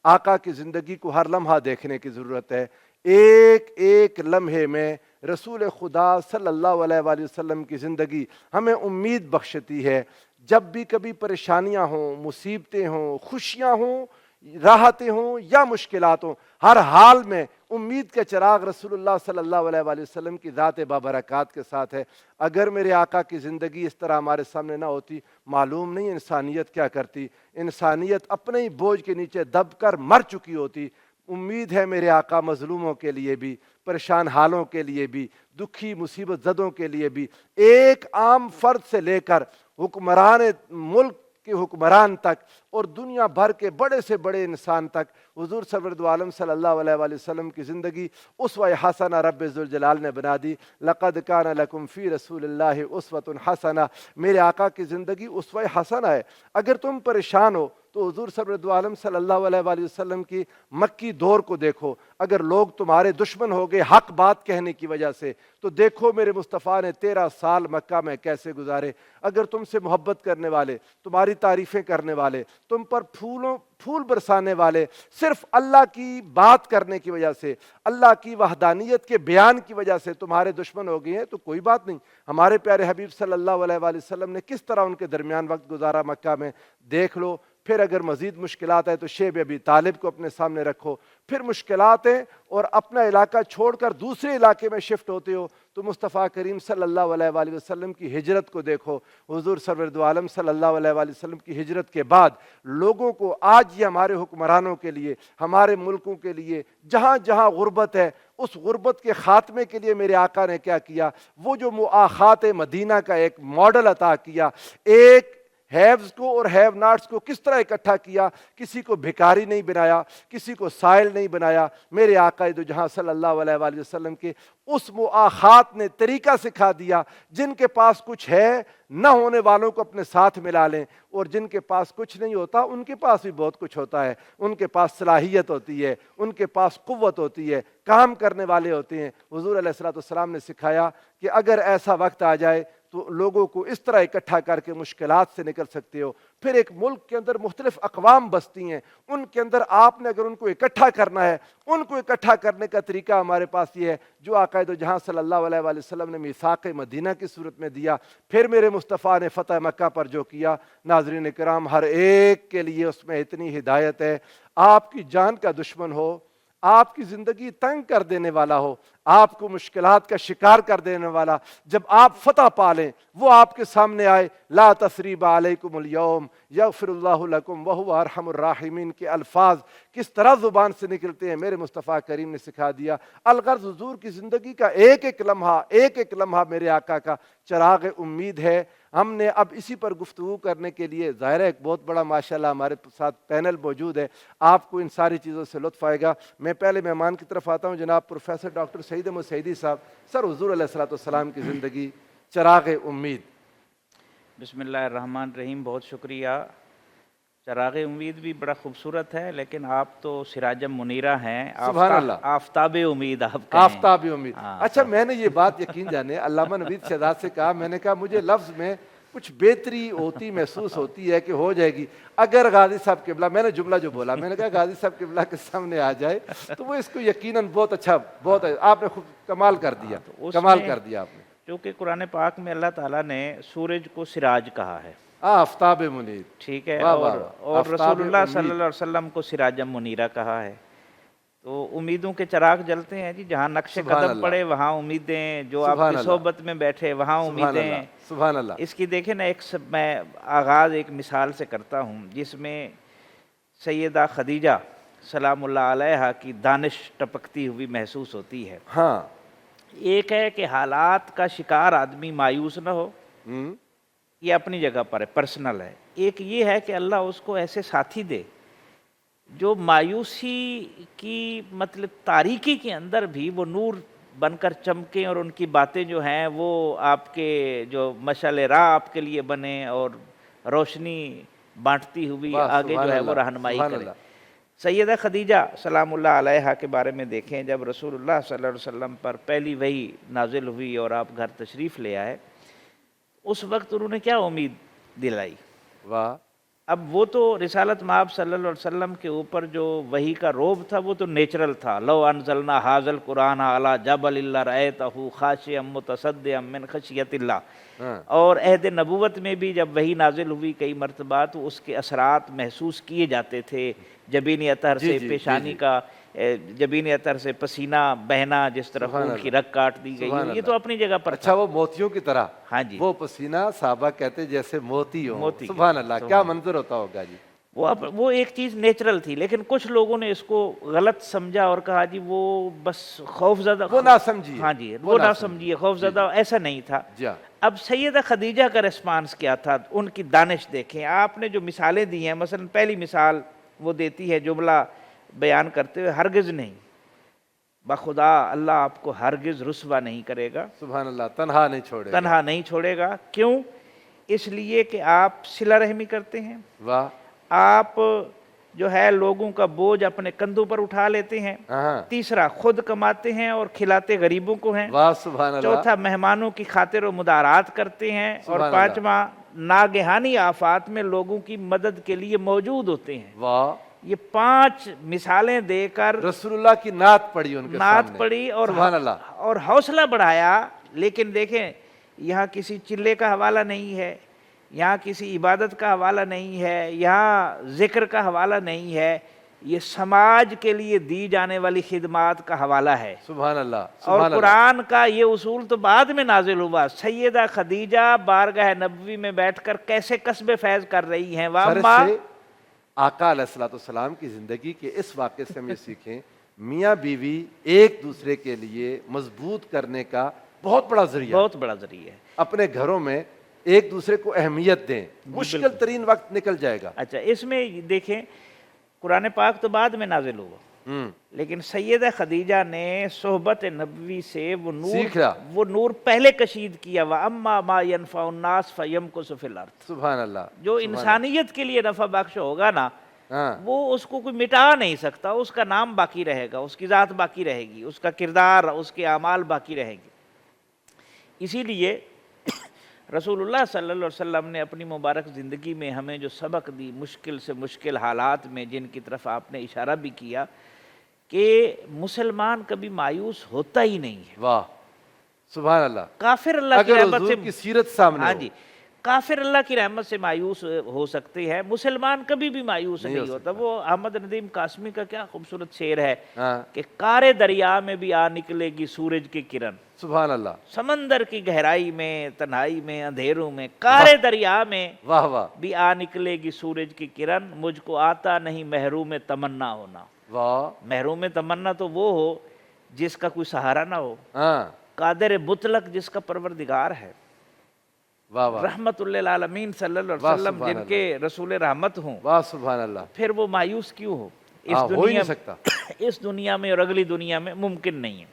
آقا کی زندگی کو ہر لمحہ دیکھنے کی ضرورت ہے. ایک ایک لمحے میں رسول خدا صلی اللہ علیہ وآلہ وسلم کی زندگی ہمیں امید بخشتی ہے. جب بھی کبھی پریشانیاں ہوں، مصیبتیں ہوں، خوشیاں ہوں، راحتیں ہوں یا مشکلات ہوں، ہر حال میں امید کا چراغ رسول اللہ صلی اللہ علیہ وآلہ وسلم کی ذات بابرکات کے ساتھ ہے. اگر میرے آقا کی زندگی اس طرح ہمارے سامنے نہ ہوتی، معلوم نہیں انسانیت کیا کرتی. انسانیت اپنے ہی بوجھ کے نیچے دب کر مر چکی ہوتی. امید ہے میرے آقا مظلوموں کے لیے بھی، پریشان حالوں کے لیے بھی، دکھی مصیبت زدوں کے لیے بھی، ایک عام فرد سے لے کر حکمران ملک کے حکمران تک اور دنیا بھر کے بڑے سے بڑے انسان تک حضور سرورد عالم صلی اللہ علیہ وآلہ وسلم کی زندگی اسوہ حسنہ رب ذوالجلال نے بنا دی. لقد کان لکم فی رسول اللہ اسوۃ حسنہ. میرے آقا کی زندگی اسوہ حسنہ ہے. اگر تم پریشان ہو تو حضور سرورد عالم صلی اللہ علیہ وآلہ وسلم کی مکی دور کو دیکھو. اگر لوگ تمہارے دشمن ہو گئے حق بات کہنے کی وجہ سے تو دیکھو میرے مصطفیٰ نے 13 سال مکہ میں کیسے گزارے. اگر تم سے محبت کرنے والے، تمہاری تعریفیں کرنے والے، تم پر پھول برسانے والے صرف اللہ کی بات کرنے کی وجہ سے، اللہ کی وحدانیت کے بیان کی وجہ سے تمہارے دشمن ہو گئے ہیں تو کوئی بات نہیں. ہمارے پیارے حبیب صلی اللہ علیہ وآلہ وسلم نے کس طرح ان کے درمیان وقت گزارا مکہ میں، دیکھ لو. پھر اگر مزید مشکلات ہے تو شیب ابی طالب کو اپنے سامنے رکھو. پھر مشکلات ہیں اور اپنا علاقہ چھوڑ کر دوسرے علاقے میں شفٹ ہوتے ہو تو مصطفیٰ کریم صلی اللہ علیہ وآلہ وسلم کی ہجرت کو دیکھو. حضور سرورد عالم صلی اللہ علیہ وآلہ وسلم کی ہجرت کے بعد لوگوں کو آج یہ ہمارے حکمرانوں کے لیے، ہمارے ملکوں کے لیے جہاں جہاں غربت ہے، اس غربت کے خاتمے کے لیے میرے آقا نے کیا کیا؟ وہ جو مؤاخات مدینہ کا ایک ماڈل عطا کیا، ایک ہیوز کو اور ہیو ناٹس کو کس طرح اکٹھا کیا. کسی کو بھکاری نہیں بنایا، کسی کو سائل نہیں بنایا. میرے آقا دو جہاں صلی اللہ علیہ وآلہ وسلم کے اس مؤاخات نے طریقہ سکھا دیا. جن کے پاس کچھ ہے نہ ہونے والوں کو اپنے ساتھ ملا لیں، اور جن کے پاس کچھ نہیں ہوتا ان کے پاس بھی بہت کچھ ہوتا ہے. ان کے پاس صلاحیت ہوتی ہے، ان کے پاس قوت ہوتی ہے، کام کرنے والے ہوتے ہیں. حضور علیہ الصلوۃ والسلام نے سکھایا کہ اگر ایسا وقت آ جائے تو لوگوں کو اس طرح اکٹھا کر کے مشکلات سے نکل سکتے ہو. پھر ایک ملک کے اندر مختلف اقوام بستی ہیں، ان کے اندر آپ نے اگر ان کو اکٹھا کرنا ہے، ان کو اکٹھا کرنے کا طریقہ ہمارے پاس یہ ہے جو آقا دو جہاں صلی اللہ علیہ وآلہ وسلم نے میثاق مدینہ کی صورت میں دیا. پھر میرے مصطفیٰ نے فتح مکہ پر جو کیا، ناظرین کرام، ہر ایک کے لیے اس میں اتنی ہدایت ہے. آپ کی جان کا دشمن ہو، آپ کی زندگی تنگ کر دینے والا ہو، آپ کو مشکلات کا شکار کر دینے والا، جب آپ فتح پا لیں، وہ آپ کے سامنے آئے، لا تثریب علیکم اليوم یغفر اللہ لکم وہو ارحم الراحمین کے الفاظ کس طرح زبان سے نکلتے ہیں میرے مصطفیٰ کریم نے سکھا دیا. الغرض حضور کی زندگی کا ایک ایک لمحہ میرے آقا کا چراغ امید ہے. ہم نے اب اسی پر گفتگو کرنے کے لیے، ظاہر ہے ایک بہت بڑا ماشاءاللہ ہمارے ساتھ پینل موجود ہے، آپ کو ان ساری چیزوں سے لطف آئے گا. میں پہلے مہمان کی طرف آتا ہوں، جناب پروفیسر ڈاکٹر سعید احمد سعیدی صاحب. سر، حضور علیہ الصلوۃ والسلام کی زندگی، چراغ امید. بسم اللہ الرحمن الرحیم. بہت شکریہ. چراغ امید بھی بڑا خوبصورت ہے، لیکن آپ تو سراجم منیرہ ہیں. سبحان اللہ. آفتاب امید آپ کہیں. آفتاب امید. اچھا، میں نے یہ بات یقین جانے علامہ نوید شہزاد سے کہا، میں نے کہا مجھے لفظ میں کچھ بہتری ہوتی محسوس ہوتی ہے کہ ہو جائے گی اگر غازی صاحب قبلہ، میں نے جملہ جو بولا، میں نے کہا غازی صاحب قبلہ کے سامنے آ جائے تو وہ اس کو یقیناً بہت اچھا، بہت آپ نے خوب کمال کر دیا، کمال کر دیا آپ نے. کیونکہ قرآن پاک میں اللہ تعالیٰ نے سورج کو سراج کہا ہے، آفتاب منیر. ٹھیک ہے، اور رسول اللہ صلی اللہ علیہ وسلم کو سراجم منیرہ کہا ہے. تو امیدوں کے چراغ جلتے ہیں جی. جہاں نقش قدم پڑے وہاں امیدیں، جو آپ کی صحبت میں بیٹھے وہاں امیدیں. سبحان اللہ. اس کی دیکھیں نا، میں آغاز ایک مثال سے کرتا ہوں جس میں سیدہ خدیجہ سلام اللہ علیہا کی دانش ٹپکتی ہوئی محسوس ہوتی ہے. ہاں، ایک ہے کہ حالات کا شکار آدمی مایوس نہ ہو، یہ اپنی جگہ پر ہے، پرسنل ہے. ایک یہ ہے کہ اللہ اس کو ایسے ساتھی دے جو مایوسی کی مطلب تاریکی کے اندر بھی وہ نور بن کر چمکیں، اور ان کی باتیں جو ہیں وہ آپ کے جو مشعل راہ آپ کے لیے بنے اور روشنی بانٹتی ہوئی آگے جو ہے وہ رہنمائی کرے. سیدہ خدیجہ سلام اللہ علیہا کے بارے میں دیکھیں، جب رسول اللہ صلی اللہ علیہ وسلم پر پہلی وحی نازل ہوئی اور آپ گھر تشریف لے آئے، اس وقت انہوں نے کیا امید دلائی؟ واہ. اب وہ تو رسالت مآب صلی اللہ علیہ وسلم کے اوپر جو وحی کا روب تھا وہ تو نیچرل تھا. لو انزلنا حاذا القرآن علی جبل لرأیتہ خاشعا متصدعا من خشیۃ اللہ. اور عہد نبوت میں بھی جب وحی نازل ہوئی کئی مرتبہ تو اس کے اثرات محسوس کیے جاتے تھے. جبینی اطہر سے پیشانی کا جبینی اطہر سے پسینہ بہنا, جس طرح خون کی رگ کاٹ دی گئی, یہ تو اپنی جگہ پر. اچھا, وہ موتیوں کی طرح. ہاں جی, وہ پسینہ صحابہ کہتے جیسے موتی ہو. سبحان اللہ, کیا منظر ہوتا ہوگا جی. وہ ایک چیز نیچرل تھی, لیکن کچھ لوگوں نے اس کو غلط سمجھا اور کہا جی وہ بس خوف زدہ, وہ نہ سمجھیے. ہاں جی, وہ نہ سمجھیے, خوف زدہ. ایسا نہیں تھا. اب سیدہ خدیجہ کا ریسپانس کیا تھا, ان کی دانش دیکھیں. آپ نے جو مثالیں دی ہیں, مثلا پہلی مثال وہ دیتی ہے جملہ بیان کرتے ہوئے, ہرگز نہیں, بخدا اللہ آپ کو ہرگز رسوا نہیں کرے گا. سبحان اللہ, تنہا نہیں چھوڑے گا. تنہا نہیں چھوڑے گا. کیوں؟ اس لیے کہ آپ صلہ رحمی کرتے ہیں. واہ. آپ جو ہے لوگوں کا بوجھ اپنے کندھوں پر اٹھا لیتے ہیں. تیسرا, خود کماتے ہیں اور کھلاتے غریبوں کو ہیں. واہ سبحان اللہ. چوتھا, مہمانوں کی خاطر و مدارات کرتے ہیں. اور پانچواں, ناگہانی آفات میں لوگوں کی مدد کے لیے موجود ہوتے ہیں. واہ. یہ 5 مثالیں دے کر رسول اللہ کی نعت پڑھی, ان کے نعت پڑھی اور حوصلہ بڑھایا. لیکن دیکھیں, یہاں کسی چلے کا حوالہ نہیں ہے, یہاں کسی عبادت کا حوالہ نہیں ہے, یہاں ذکر کا حوالہ نہیں ہے, یہ سماج کے لیے دی جانے والی خدمات کا حوالہ ہے. سبحان اللہ. اور قرآن کا یہ اصول تو بعد میں نازل ہوا. سیدہ خدیجہ بارگاہ نبوی میں بیٹھ کر کیسے کسب فیض کر رہی ہیں. آقا علیہ الصلوۃ والسلام کی زندگی کے اس واقعے سے ہم یہ سیکھیں, میاں بیوی ایک دوسرے کے لیے مضبوط کرنے کا بہت بڑا ذریعہ ہے. اپنے گھروں میں ایک دوسرے کو اہمیت دیں, مشکل ترین وقت نکل جائے گا. اچھا, اس میں دیکھیں قرآن پاک تو بعد میں نازل ہوا, لیکن سیدہ خدیجہ نے صحبت نبوی سے وہ نور پہلے کشید کیا. وَأَمَّا مَا يَنْفَعُ النَّاسَ فَيَمْكُثُ فِي الْأَرْضِ. سبحان اللہ. جو انسانیت کے لیے نفع بخش ہوگا نا, وہ اس کو کوئی مٹا نہیں سکتا. اس کا نام باقی رہے گا, اس کی ذات باقی رہے گی, اس کا کردار, اس کے اعمال باقی رہیں گے. اسی لیے رسول اللہ صلی اللہ علیہ وسلم نے اپنی مبارک زندگی میں ہمیں جو سبق دی, مشکل سے مشکل حالات میں, جن کی طرف آپ نے اشارہ بھی کیا, کہ مسلمان کبھی مایوس ہوتا ہی نہیں ہے. واہ سبحان اللہ. کافر اللہ کی رحمت سے, کی سیرت سامنے, ہاں جی, کافر اللہ کی رحمت سے مایوس ہو سکتے ہیں, مسلمان کبھی بھی مایوس نہیں ہوتا. وہ احمد ندیم قاسمی کا کیا خوبصورت شعر ہے کہ کارے دریا میں بھی آ نکلے گی سورج کی کرن. سبحان اللہ. سمندر کی گہرائی میں, تنہائی میں, اندھیروں میں, کارے دریا میں واہ واہ بھی آ نکلے گی سورج کی کرن. مجھ کو آتا نہیں محروم تمنا ہونا. واہ. محروم تمنا تو وہ ہو جس کا کوئی سہارا نہ ہو, قادر مطلق جس کا پروردگار ہے, رحمت للعالمین صلی اللہ علیہ وسلم جن کے رسول رحمت ہوں. واہ سبحان اللہ. پھر وہ مایوس کیوں ہو؟ اس دنیا میں اور اگلی دنیا میں ممکن نہیں ہے.